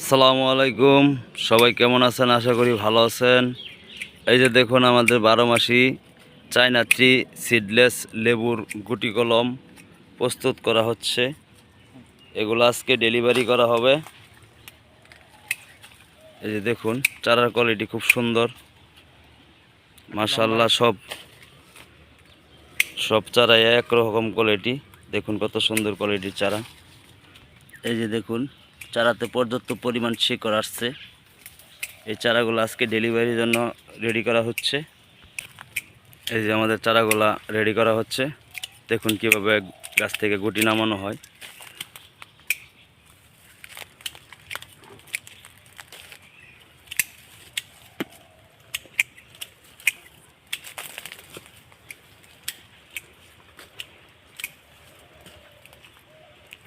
আসসালামু আলাইকুম। সবাই কেমন আছেন? আশা করি ভালো আছেন। এই যে দেখুন আমাদের 12 মাসি চায়না ট্রি সিডলেস লেবুর গুটি কলম প্রস্তুত করা হচ্ছে। এগুলো আজকে ডেলিভারি করা হবে। এই যে দেখুন চারার কোয়ালিটি খুব সুন্দর, মাশাআল্লাহ। সব চারাই একরকম কোয়ালিটি। দেখুন কত সুন্দর কোয়ালিটির চারা। এই যে দেখুন চারাতে পর্যাপ্ত পরিমাণ শিকড় আসছে। এই চারাগুলো আজকে ডেলিভারির জন্য রেডি করা হচ্ছে। এই যে আমাদের চারাগুলা রেডি করা হচ্ছে। দেখুন কিভাবে গাছ থেকে গুটি নামানো হয়।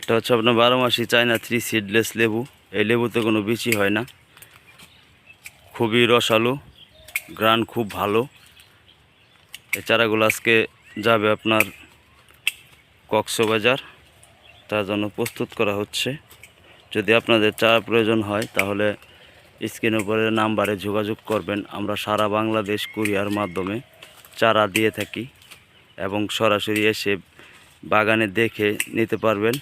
এটা হচ্ছে আপনার 12 মাসি চায়না থ্রি সিডলেস লেবু। এই লেবুতে কোনো বিচি হয় না, খুবই রসালো, গ্রান খুব ভালো। এই চারাগুলো আজকে যাবে আপনার কক্সবাজার, তার জন্য প্রস্তুত করা হচ্ছে। যদি আপনাদের চারা প্রয়োজন হয় তাহলে স্ক্রিনের উপরে নাম্বারে যোগাযোগ করবেন। আমরা সারা বাংলাদেশ কুরিয়ার মাধ্যমে চারা দিয়ে থাকি এবং সরাসরি এসে বাগানে দেখে নিতে পারবেন।